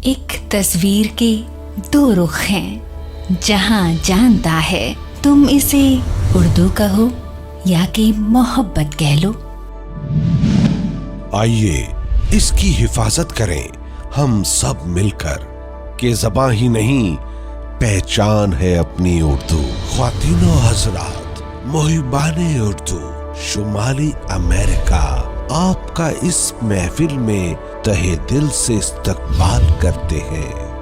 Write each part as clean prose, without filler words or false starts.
एक तस्वीर के दो रुख हैं, जहां जानता है तुम इसे उर्दू कहो या कि मोहब्बत कह लो। आइए इसकी हिफाजत करें हम सब मिलकर, कि ज़बां ही नहीं पहचान है अपनी उर्दू। ख्वातीनो हजरात, मुहिबाने उर्दू शुमाली अमेरिका आपका इस महफिल में तहे दिल से इस्तकबाल करते हैं।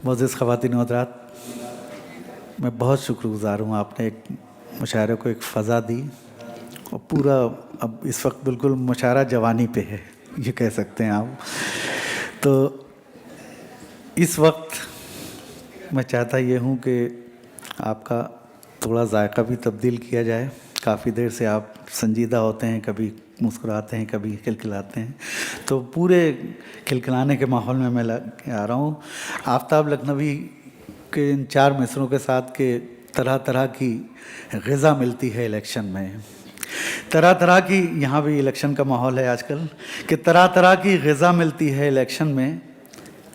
मोअज़्ज़िज़ ख़वातीन व हज़रात, मैं बहुत शुक्रगुज़ार हूँ। आपने एक मुशायरे को एक फ़ज़ा दी और पूरा अब इस वक्त बिल्कुल मुशायरा जवानी पे है, ये कह सकते हैं आप। तो इस वक्त मैं चाहता ये हूँ कि आपका थोड़ा जायका भी तब्दील किया जाए। काफ़ी देर से आप संजीदा होते हैं, कभी मुस्कुराते हैं, कभी खिलखिलाते हैं, तो पूरे खिलखिलाने के माहौल में मैं आ रहा हूँ। आफ्ताब लखनवी के इन 4 मिसरों के साथ के तरह तरह की ग़िज़ा मिलती है इलेक्शन में, तरह तरह की, यहाँ भी इलेक्शन का माहौल है आजकल, कि तरह तरह की ग़िज़ा मिलती है इलेक्शन में,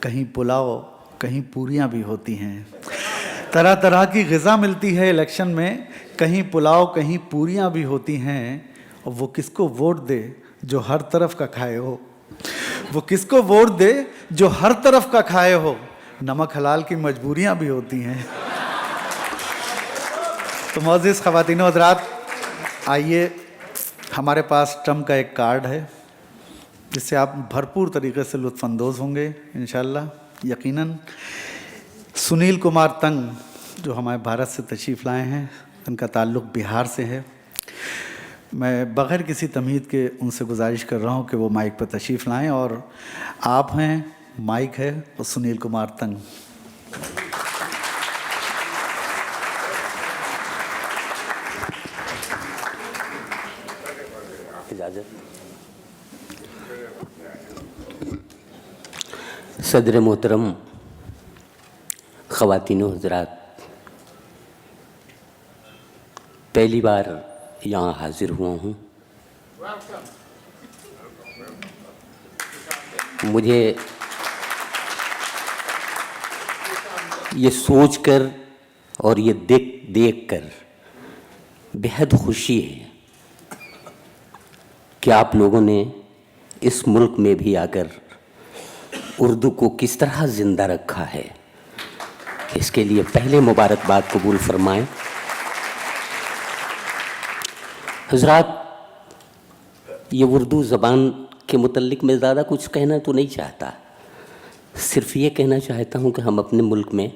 कहीं पुलाव कहीं पूरियाँ भी होती हैं। तरह तरह की ग़िज़ा मिलती है इलेक्शन में, कहीं पुलाव कहीं पूरियाँ भी होती हैं। और वो किसको वोट दे जो हर तरफ का खाए हो, वो किसको वोट दे जो हर तरफ का खाए हो, नमक हलाल की मजबूरियाँ भी होती हैं। तो मोअज़्ज़िज़ ख़वातीन व हज़रात, आइए, हमारे पास ट्रम्प का एक कार्ड है जिससे आप भरपूर तरीके से लुत्फ़अंदोज़ होंगे इंशाअल्लाह, यकीनन। सुनील कुमार तंग जो हमारे भारत से तशरीफ़ लाए हैं, उनका ताल्लुक़ बिहार से है। मैं बग़ैर किसी तमहीद के उनसे गुजारिश कर रहा हूँ कि वो माइक पर तशरीफ़ लाएं। और आप हैं, माइक है, और सुनील कुमार तंग। इजाज़त। सदर मोहतरम, ख़वातीन व हज़रात, पहली बार यहाँ हाज़िर हुआ हूँ। मुझे ये सोचकर और ये देख कर बेहद खुशी है कि आप लोगों ने इस मुल्क में भी आकर उर्दू को किस तरह ज़िंदा रखा है। इसके लिए पहले मुबारकबाद कबूल फरमाएं। हज़रात, ये उर्दू ज़बान के मुतल्लिक़ मैं ज़्यादा कुछ कहना तो नहीं चाहता, सिर्फ ये कहना चाहता हूँ कि हम अपने मुल्क में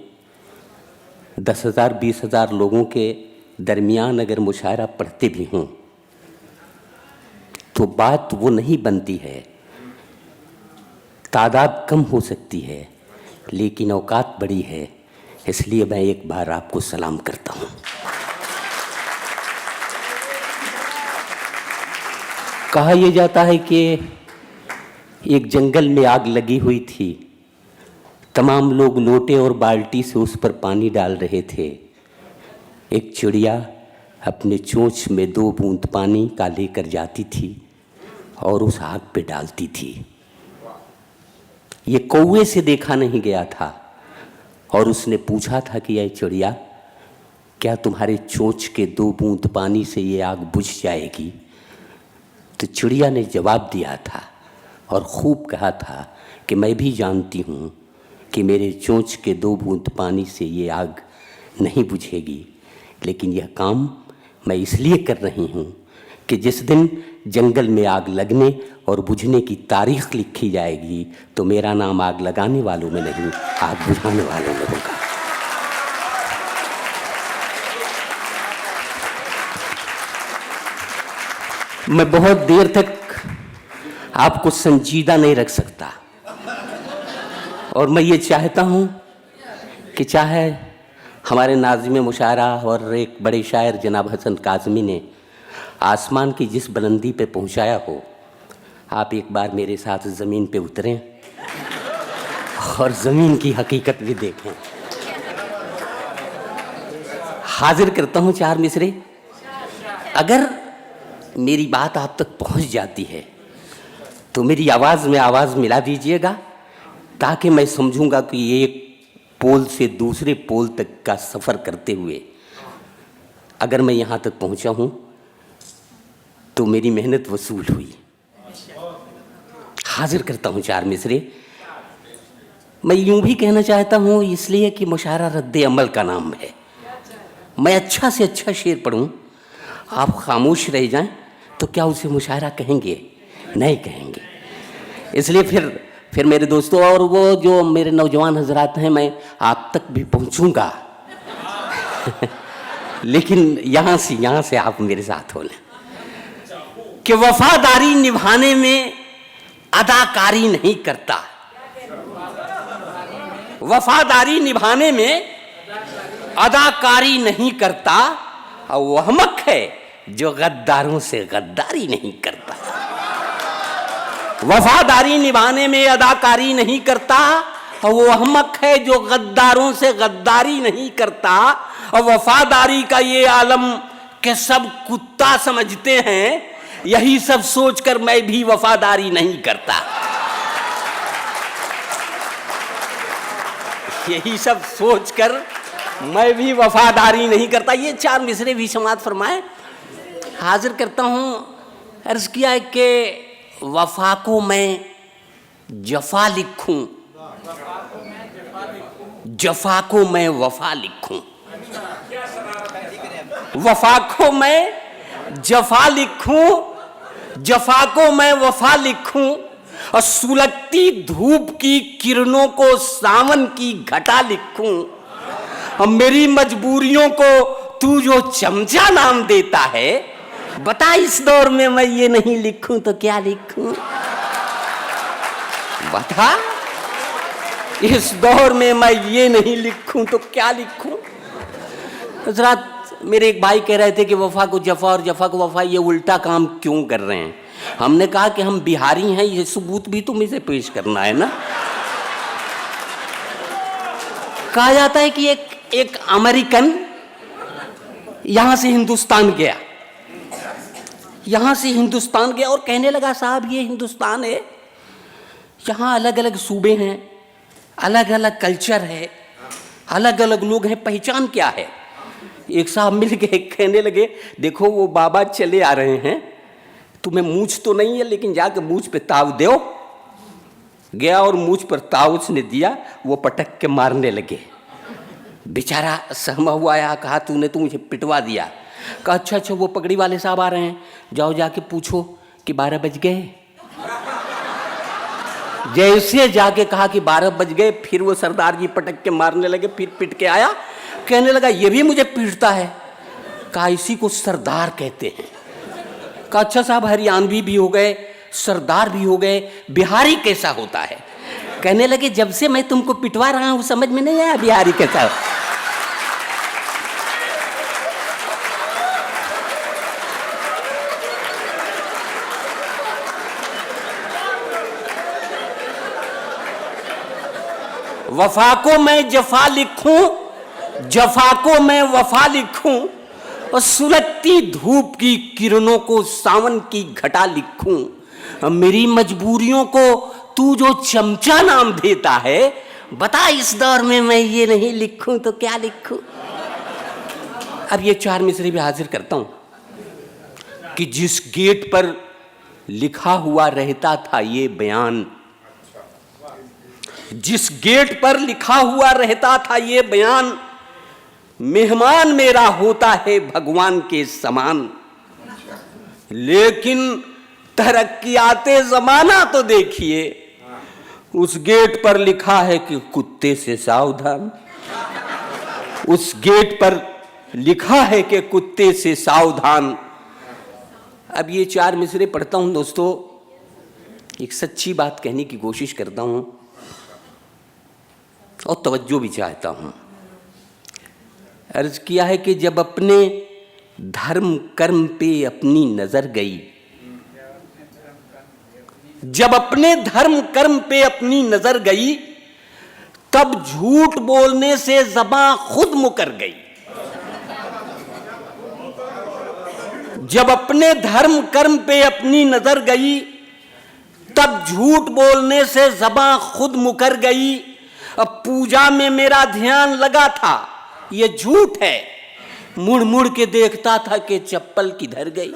10,000 20,000 लोगों के दरमियान अगर मुशायरा पढ़ते भी हों तो बात वो नहीं बनती है तादाद कम हो सकती है लेकिन औकात बड़ी है, इसलिए मैं एक बार आपको सलाम करता हूँ। कहा यह जाता है कि एक जंगल में आग लगी हुई थी, तमाम लोग लोटे और बाल्टी से उस पर पानी डाल रहे थे। एक चिड़िया अपने चोंच में 2 बूंद पानी का लेकर जाती थी और उस आग पे डालती थी। ये कौवे से देखा नहीं गया था और उसने पूछा था कि यह चिड़िया, क्या तुम्हारे चोंच के 2 बूंद पानी से ये आग बुझ जाएगी? तो चिड़िया ने जवाब दिया था और खूब कहा था कि मैं भी जानती हूँ कि मेरे चोंच के 2 बूंद पानी से ये आग नहीं बुझेगी, लेकिन यह काम मैं इसलिए कर रही हूँ कि जिस दिन जंगल में आग लगने और बुझने की तारीख लिखी जाएगी तो मेरा नाम आग लगाने वालों में नहीं, आग बुझाने वालों में होगा। मैं बहुत देर तक आपको संजीदा नहीं रख सकता और मैं ये चाहता हूँ कि चाहे हमारे नाज़िम मुशायरा और एक बड़े शायर जनाब हसन काज़मी ने आसमान की जिस बुलंदी पे पहुँचाया हो, आप एक बार मेरे साथ ज़मीन पे उतरें और ज़मीन की हकीकत भी देखें। हाजिर करता हूँ 4 मिसरे। अगर मेरी बात आप तक पहुँच जाती है तो मेरी आवाज़ में आवाज़ मिला दीजिएगा, ताकि मैं समझूंगा कि एक पोल से दूसरे पोल तक का सफ़र करते हुए अगर मैं यहाँ तक पहुँचा हूँ तो मेरी मेहनत वसूल हुई। हाजिर करता हूँ 4 मिसरे। मैं यूं भी कहना चाहता हूँ इसलिए कि मुशायरा रद्द अमल का नाम है। मैं अच्छा से अच्छा शेर पढ़ूँ, आप खामोश रह जाएं तो क्या उसे मुशायरा कहेंगे? नहीं कहेंगे। इसलिए फिर मेरे दोस्तों और वो जो मेरे नौजवान हजरात हैं, मैं आप तक भी पहुंचूंगा लेकिन यहाँ से आप मेरे साथ हो लें कि वफादारी निभाने में अदाकारी नहीं करता, वफादारी निभाने में अदाकारी नहीं करता, और वो अहमक है जो गद्दारों से गद्दारी नहीं करता। वफादारी निभाने में अदाकारी नहीं करता और वो अहमक है जो गद्दारों से गद्दारी नहीं करता। और वफादारी का ये आलम के सब कुत्ता समझते हैं, यही सब सोचकर मैं भी वफादारी नहीं करता। यही सब सोचकर मैं भी वफादारी नहीं करता। ये 4 मिसरे भी समात फरमाए। हाजिर करता हूँ। अर्ज किया है कि वफा को मैं जफा लिखूं, जफा को मैं वफा लिखूं, वफा को मैं जफा लिखूं, जफा को मैं वफा लिखूं, और सुलगती धूप की किरणों को सावन की घटा लिखूं। और मेरी मजबूरियों को तू जो चमचा नाम देता है, बता इस दौर में मैं ये नहीं लिखूं तो क्या लिखूं? बता इस दौर में मैं ये नहीं लिखूं तो क्या लिखूं? हजरात, मेरे एक भाई कह रहे थे कि वफा को जफा और जफा को वफा, ये उल्टा काम क्यों कर रहे हैं? हमने कहा कि हम बिहारी हैं, ये सबूत भी तुम इसे पेश करना है ना। कहा जाता है कि एक अमेरिकन यहां से हिंदुस्तान गया, यहां से हिंदुस्तान गया और कहने लगा, साहब ये हिंदुस्तान है, यहाँ अलग अलग सूबे हैं, अलग अलग कल्चर है, अलग अलग लोग हैं, पहचान क्या है? एक साहब मिल गए, कहने लगे, देखो वो बाबा चले आ रहे हैं, तुम्हें मूछ तो नहीं है लेकिन जाके मूछ पे ताव दो। गया और मूछ पर ताव उसने दिया, वो पटक के मारने लगे। बेचारा सहमा हुआ आया, कहा तूने तो मुझे पिटवा दिया। कहा अच्छा वो पगड़ी वाले साहब आ रहे हैं, जाओ जाके पूछो कि 12 बज गए। जैसे जाके कहा कि 12 बज गए, फिर वो सरदार जी पटक के मारने लगे, फिर पिट के आया, कहने लगा ये भी मुझे पीटता है। कहा इसी को सरदार कहते हैं। कहा अच्छा साहब, हरियाणवी भी हो गए, सरदार भी हो गए, बिहारी कैसा होता है? कहने लगे जब से मैं तुमको पिटवा रहा हूं समझ में नहीं आया बिहारी कैसा। वफा को मैं जफा लिखूं, जफा को मैं वफा लिखूं, और सुलगती धूप की किरणों को सावन की घटा लिखूं। मेरी मजबूरियों को तू जो चमचा नाम देता है, बता इस दौर में मैं ये नहीं लिखूं तो क्या लिखूं। अब ये 4 मिसरे भी हाजिर करता हूं कि जिस गेट पर लिखा हुआ रहता था ये बयान, जिस गेट पर लिखा हुआ रहता था ये बयान, मेहमान मेरा होता है भगवान के समान। लेकिन तरक्कियाते जमाना तो देखिए, उस गेट पर लिखा है कि कुत्ते से सावधान, उस गेट पर लिखा है कि कुत्ते से सावधान। अब ये 4 मिसरे पढ़ता हूं दोस्तों, एक सच्ची बात कहने की कोशिश करता हूं और तवज्जो भी चाहता हूं। अर्ज किया है कि जब अपने धर्म कर्म पे अपनी नजर गई, जब अपने धर्म कर्म पे अपनी नजर गई, तब झूठ बोलने से ज़बां खुद मुकर गई। जब अपने धर्म कर्म पे अपनी नजर गई, तब झूठ बोलने से ज़बां खुद मुकर गई। अब पूजा में मेरा ध्यान लगा था, ये झूठ है। मुड़ मुड़ के देखता था कि चप्पल किधर गई।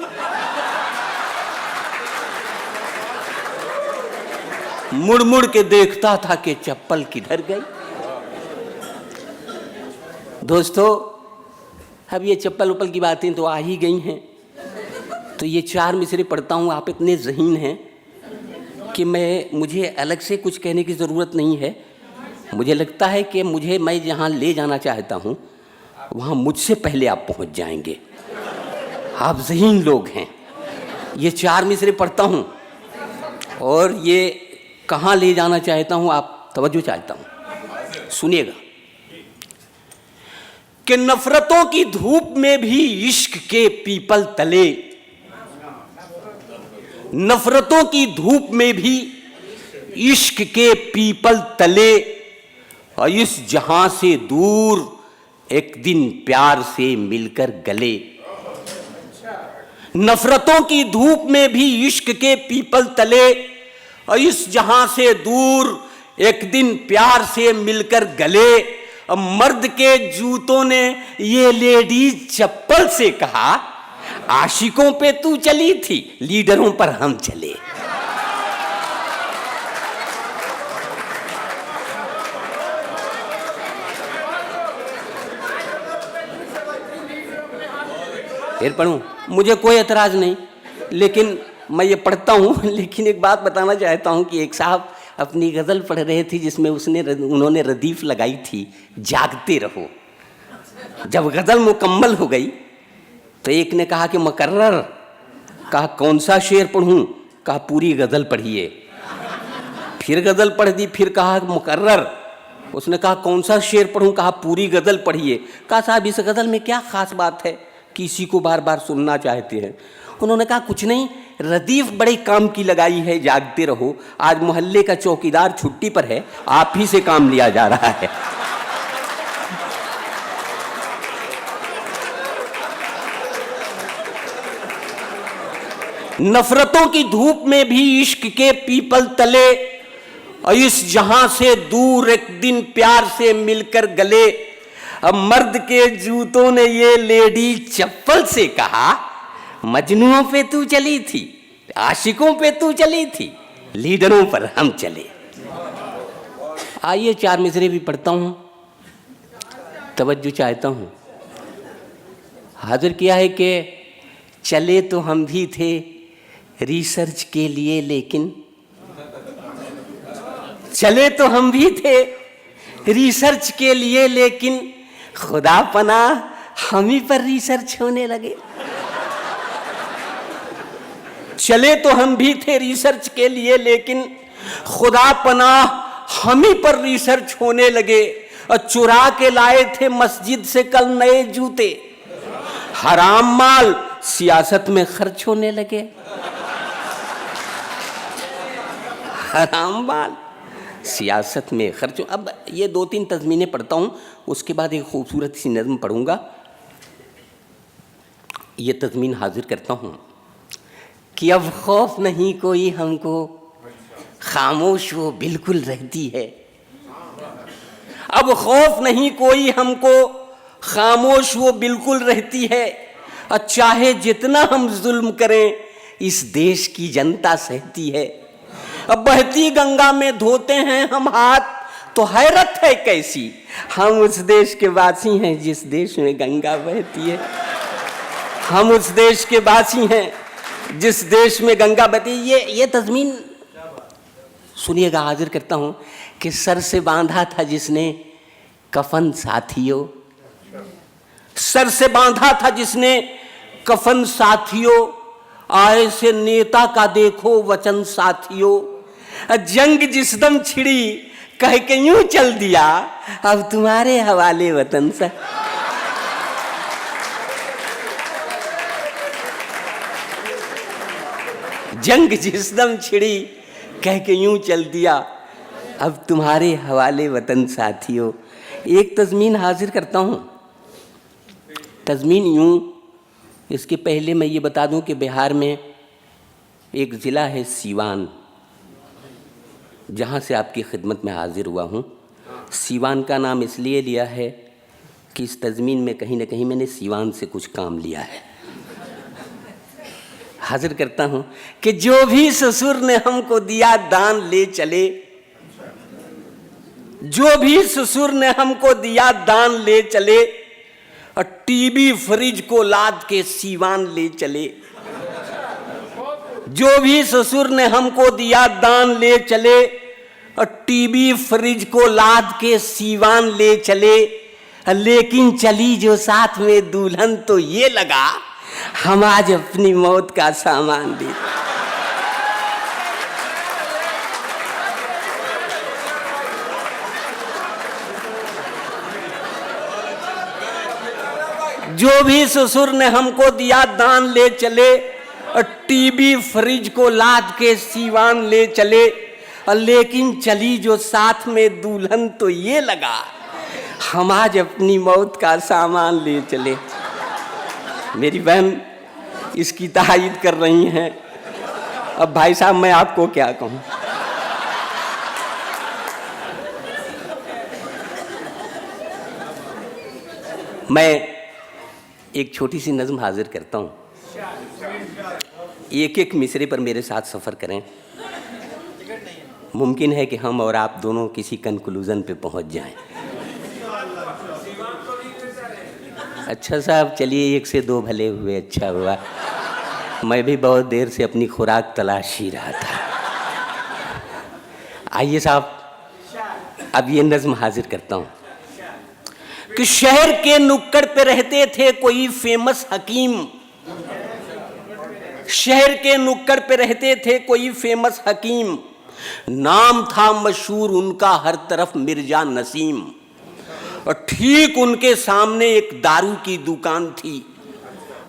मुड़ मुड़ के देखता था कि चप्पल किधर गई। दोस्तों, अब ये चप्पल उप्पल की बातें तो आ ही गई हैं, तो ये 4 मिसरे पढ़ता हूँ। आप इतने ज़हीन हैं कि मुझे अलग से कुछ कहने की ज़रूरत नहीं है। मुझे लगता है कि मैं जहाँ ले जाना चाहता हूँ वहाँ मुझसे पहले आप पहुँच जाएंगे। आप ज़हीन लोग हैं। ये 4 मिसरे पढ़ता हूँ और ये कहाँ ले जाना चाहता हूँ, आप तवज्जो चाहता हूँ, सुनिएगा। कि नफरतों की धूप में भी इश्क के पीपल तले, नफरतों की धूप में भी इश्क के पीपल तले, और इस जहां से दूर एक दिन प्यार से मिलकर गले। नफरतों की धूप में भी इश्क के पीपल तले, और इस जहां से दूर एक दिन प्यार से मिलकर गले। अब मर्द के जूतों ने ये लेडीज चप्पल से कहा, आशिकों पे तू चली थी, लीडरों पर हम चले। फिर पढ़ूं, मुझे कोई एतराज नहीं, लेकिन मैं ये पढ़ता हूँ। लेकिन एक बात बताना चाहता हूँ कि एक साहब अपनी गज़ल पढ़ रहे थे जिसमें उन्होंने रदीफ लगाई थी, जागते रहो। जब गज़ल मुकम्मल हो गई तो एक ने कहा कि मुकर्रर, कहा कौन सा शेर पढ़ूं, कहा पूरी गज़ल पढ़िए। फिर गज़ल पढ़ दी, फिर कहा मुकर्रर, उसने कहा कौन सा शेर पढ़ूं, कहा पूरी गज़ल पढ़िए। कहा साहब इस गज़ल में क्या ख़ास बात है कि इसी को बार बार सुनना चाहते हैं। उन्होंने कहा कुछ नहीं, रदीफ बड़े काम की लगाई है, जागते रहो। आज मोहल्ले का चौकीदार छुट्टी पर है, आप ही से काम लिया जा रहा है। नफरतों की धूप में भी इश्क के पीपल तले, और इस जहां से दूर एक दिन प्यार से मिलकर गले। अब मर्द के जूतों ने ये लेडी चप्पल से कहा, मजनुओं पे तू चली थी, आशिकों पे तू चली थी, लीडरों पर हम चले। आइए 4 मिसरे भी पढ़ता हूं, तवज्जो चाहता हूं। हाजिर किया है कि चले तो हम भी थे रिसर्च के लिए, लेकिन चले तो हम भी थे रिसर्च के लिए, लेकिन खुदा पनाह हम ही पर रिसर्च होने लगे। चले तो हम भी थे रिसर्च के लिए, लेकिन खुदा पनाह हम ही पर रिसर्च होने लगे और चुरा के लाए थे मस्जिद से कल नए जूते। हराम माल सियासत में खर्च होने लगे। हराम माल सियासत में खर्च। अब ये 2-3 तज़मीनें पढ़ता हूँ, उसके बाद एक खूबसूरत सी नज़्म पढ़ूंगा। ये तज़मीन हाजिर करता हूँ कि अब खौफ नहीं कोई हमको, खामोश वो बिल्कुल रहती है। अब खौफ नहीं कोई हमको, खामोश वो बिल्कुल रहती है। और चाहे जितना हम जुल्म करें इस देश की जनता सहती है। अब बहती गंगा में धोते हैं हम हाथ तो हैरत है कैसी, हम उस देश के वासी हैं जिस देश में गंगा बहती है। हम उस देश के वासी हैं जिस देश में गंगा बहती है। ये तज़मीन सुनिएगा, हाजिर करता हूँ कि सर से बांधा था जिसने कफन साथियों, सर से बांधा था जिसने कफन साथियों, आए से नेता का देखो वचन साथियों। जंग जिस दम छिड़ी कह के यूं चल दिया, अब तुम्हारे हवाले वतन सा। जंग जिस दम छिड़ी कह के यूं चल दिया, अब तुम्हारे हवाले वतन साथियों। एक तज़मीन हाजिर करता हूँ। तज़मीन यूं, इसके पहले मैं ये बता दूं कि बिहार में एक ज़िला है सीवान, जहाँ से आपकी खिदमत में हाजिर हुआ हूँ। सीवान का नाम इसलिए लिया है कि इस तज़मीन में कहीं ना कहीं मैंने सीवान से कुछ काम लिया है। हाजिर करता हूँ कि जो भी ससुर ने हमको दिया दान ले चले, जो भी ससुर ने हमको दिया दान ले चले, और टीवी फ्रिज को लाद के सीवान ले चले। जो भी ससुर ने हमको दिया दान ले चले, और टीवी फ्रिज को लाद के सीवान ले चले। लेकिन चली जो साथ में दुल्हन तो ये लगा, हम आज अपनी मौत का सामान दे। जो भी ससुर ने हमको दिया दान ले चले, और टीवी फ्रिज को लाद के सीवान ले चले। और लेकिन चली जो साथ में दुल्हन तो ये लगा, हम आज अपनी मौत का सामान ले चले। मेरी बहन इसकी तायीद कर रही हैं। अब भाई साहब मैं आपको क्या कहूँ। मैं एक छोटी सी नज़्म हाजिर करता हूँ। एक एक मिसरे पर मेरे साथ सफ़र करें। मुमकिन है कि हम और आप दोनों किसी कंक्लूज़न पे पहुँच जाएं। अच्छा साहब, चलिए 1 से 2 भले हुए, अच्छा हुआ। मैं भी बहुत देर से अपनी खुराक तलाश ही रहा था। आइए साहब, अब ये नज़्म हाजिर करता हूँ कि शहर के नुक्कड़ पे रहते थे कोई फेमस हकीम। शहर के नुक्कड़ पे रहते थे कोई फेमस हकीम। नाम था मशहूर उनका हर तरफ मिर्जा नसीम। और ठीक उनके सामने एक दारू की दुकान थी।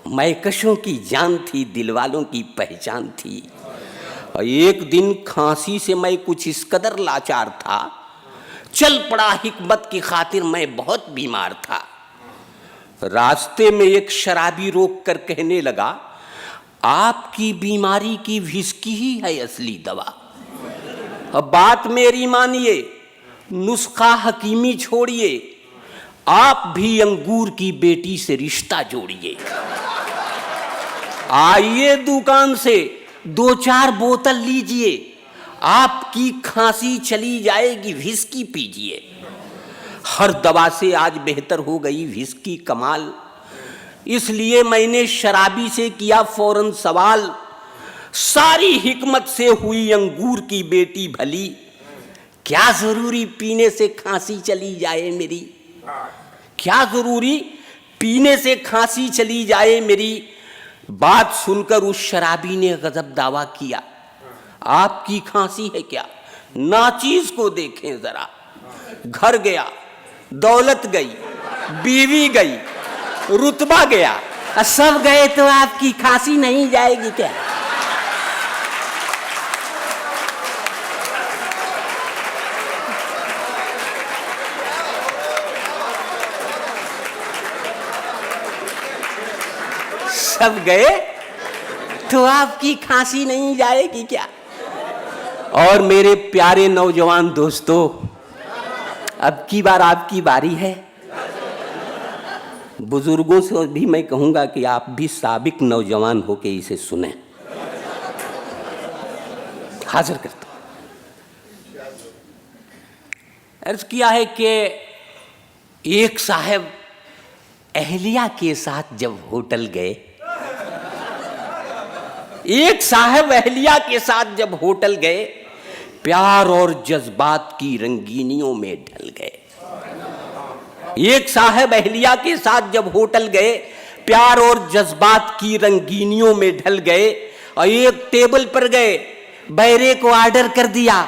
मैकशों की जान थी, दिलवालों की पहचान थी। और एक दिन खांसी से मैं कुछ इस कदर लाचार था, चल पड़ा हिकमत की खातिर मैं बहुत बीमार था। रास्ते में एक शराबी रोक कर कहने लगा, आपकी बीमारी की विस्की ही है असली दवा। अब बात मेरी मानिए, नुस्खा हकीमी छोड़िए, आप भी अंगूर की बेटी से रिश्ता जोड़िए। आइए दुकान से 2-4 बोतल लीजिए, आपकी खांसी चली जाएगी, विस्की पीजिए। हर दवा से आज बेहतर हो गई विस्की कमाल। इसलिए मैंने शराबी से किया फौरन सवाल, सारी हिकमत से हुई अंगूर की बेटी भली, क्या जरूरी पीने से खांसी चली जाए मेरी। क्या जरूरी पीने से खांसी चली जाए मेरी। बात सुनकर उस शराबी ने गजब दावा किया, आपकी खांसी है क्या, नाचीज को देखें जरा, घर गया, दौलत गई, बीवी गई, रुतबा गया, सब गए तो आपकी खांसी नहीं जाएगी क्या? सब गए तो आपकी खांसी नहीं जाएगी क्या? और मेरे प्यारे नौजवान दोस्तों, अब की बार आपकी बारी है। बुजुर्गों से भी मैं कहूंगा कि आप भी साबिक नौजवान होके इसे सुने। हाजिर करता हूं। अर्ज किया है कि एक साहब अहलिया के साथ जब होटल गए, एक साहब अहलिया के साथ जब होटल गए, प्यार और जज्बात की रंगीनियों में ढल गए। एक साहब अहलिया के साथ जब होटल गए, प्यार और जज्बात की रंगीनियों में ढल गए, और एक टेबल पर गए, बैरे को ऑर्डर कर दिया,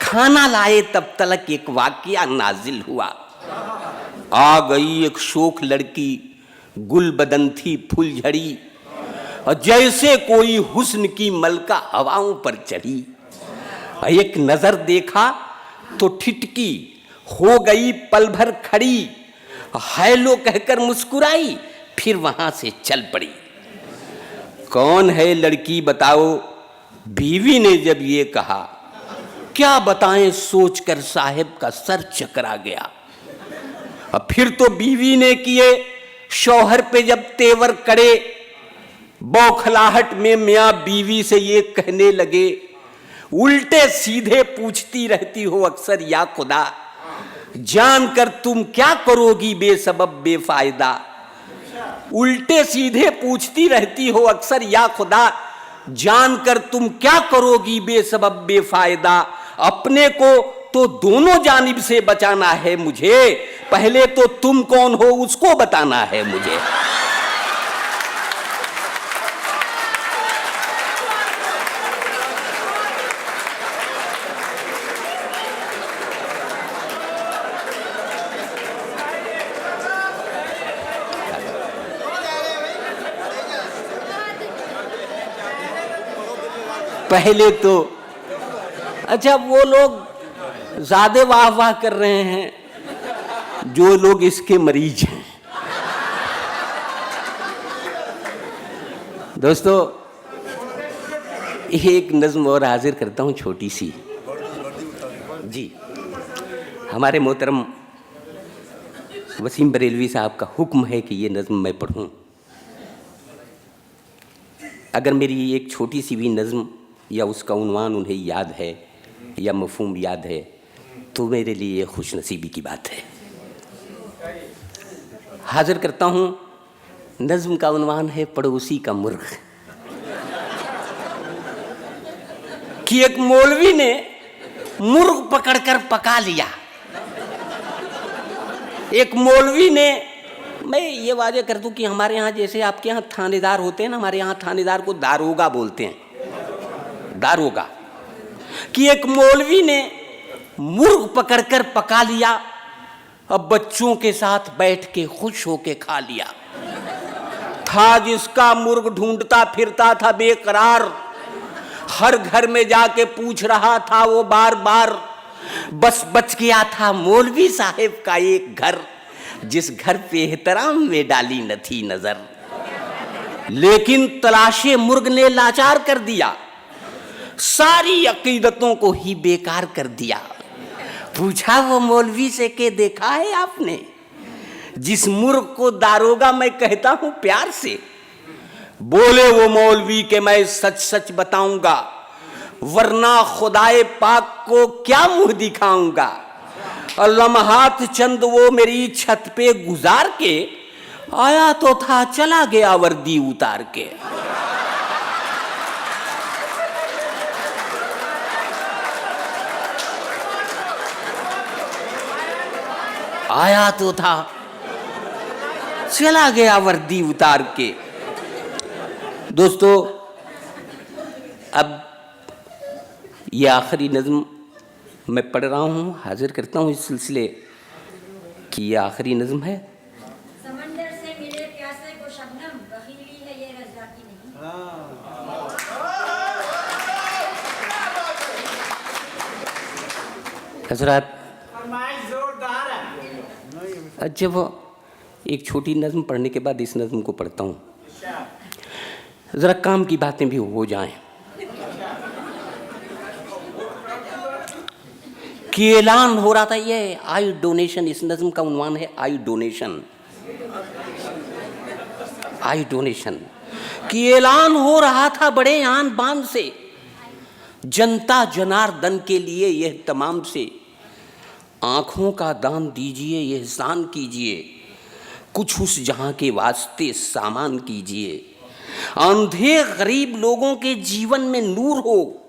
खाना लाए, तब तलक एक वाकया नाजिल हुआ। आ गई एक शोख लड़की, गुल बदन थी फुलझड़ी, और जैसे कोई हुस्न की मलका हवाओं पर चढ़ी। एक नजर देखा तो ठिठकी, हो गई पल भर खड़ी, हेलो कहकर मुस्कुराई, फिर वहां से चल पड़ी। कौन है लड़की बताओ? बीवी ने जब ये कहा, क्या बताएं सोचकर साहब का सर चकरा गया। और फिर तो बीवी ने किए शौहर पे जब तेवर कड़े, बौखलाहट में मियां बीवी से ये कहने लगे, उल्टे सीधे पूछती रहती हो अक्सर या खुदा, जानकर तुम क्या करोगी बेसबब बेफायदा। उल्टे सीधे पूछती रहती हो अक्सर या खुदा, जानकर तुम क्या करोगी बेसबब बेफायदा। अपने को तो दोनों जानिब से बचाना है मुझे, पहले तो तुम कौन हो उसको बताना है मुझे। पहले तो अच्छा, वो लोग ज्यादा वाह वाह कर रहे हैं जो लोग इसके मरीज हैं। दोस्तों, एक नज्म और हाजिर करता हूं छोटी सी। जी, हमारे मोहतरम वसीम बरेलवी साहब का हुक्म है कि ये नज्म मैं पढ़ूं। अगर मेरी एक छोटी सी भी नज्म या उसका उन्वान उन्हें याद है या मफहूम याद है तो मेरे लिए ये खुशनसीबी की बात है। हाजिर करता हूँ, नज्म का उन्वान है पड़ोसी का मुर्ग। कि एक मौलवी ने मुर्ग पकड़कर पका लिया। एक मौलवी ने, मैं ये वादे कर दूं कि हमारे यहाँ जैसे आपके यहाँ थानेदार होते हैं ना, हमारे यहाँ थानेदार को दारोगा बोलते हैं, दारोगा। कि एक मौलवी ने मुर्ग पकड़कर पका लिया, अब बच्चों के साथ बैठ के खुश होके खा लिया। था जिसका मुर्ग ढूंढता फिरता था बेकरार, हर घर में जाके पूछ रहा था वो बार बार। बस बच गया था मौलवी साहब का एक घर, जिस घर पे एहतराम में डाली न थी नजर। लेकिन तलाशे मुर्ग ने लाचार कर दिया, सारी अकीदतों को ही बेकार कर दिया। पूछा वो मौलवी से कि देखा है आपने जिस मुर्ग को दारोगा मैं कहता हूं प्यार से। बोले वो मौलवी के मैं सच सच बताऊंगा, वरना खुदाए पाक को क्या मुंह दिखाऊंगा। और लम्हात चंद वो मेरी छत पे गुजार के आया तो था चला गया वर्दी उतार के। आया तो था चला गया वर्दी उतार के। दोस्तों, अब ये आखिरी नज्म मैं पढ़ रहा हूँ, हाजिर करता हूँ इस सिलसिले की ये आखिरी नज़्म है। समंदर से मिले प्यासे को शबनम, बखीली है ये रज़ाकी नहीं। हजरात, जब एक छोटी नज़्म पढ़ने के बाद इस नज़्म को पढ़ता हूँ, ज़रा काम की बातें भी हो जाएं। कि ऐलान हो रहा था, ये आई डोनेशन, इस नज़्म का उन्वान है आई डोनेशन। आई डोनेशन कि ऐलान हो रहा था बड़े आन बान से, जनता जनार्दन के लिए यह तमाम से, आँखों का दान दीजिए, यह एहसान कीजिए, कुछ उस जहाँ के वास्ते सामान कीजिए। अंधे गरीब लोगों के जीवन में नूर हो,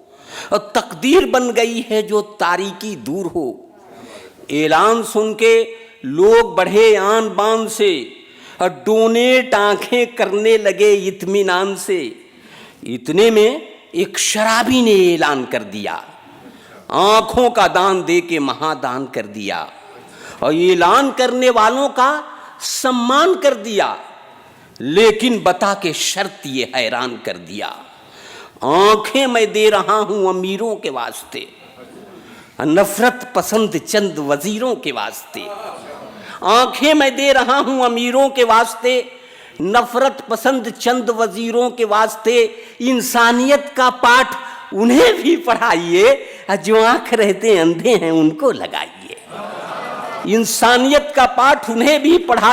और तकदीर बन गई है जो तारीकी दूर हो। ऐलान सुन के लोग बढ़े आन बान से, और डोनेट आंखें करने लगे इत्मीनान से। इतने में एक शराबी ने ऐलान कर दिया, आंखों का दान दे के महादान कर दिया, और ऐलान करने वालों का सम्मान कर दिया, लेकिन बता के शर्त ये हैरान कर दिया। आंखें मैं दे रहा हूं अमीरों के वास्ते, नफरत पसंद चंद वजीरों के वास्ते। आंखें मैं दे रहा हूं अमीरों के वास्ते, नफरत पसंद चंद वजीरों के वास्ते। इंसानियत का पाठ उन्हें भी पढ़ाइए, जो आंख रहते अंधे हैं उनको लगाइए। इंसानियत का पाठ उन्हें भी पढ़ाइए।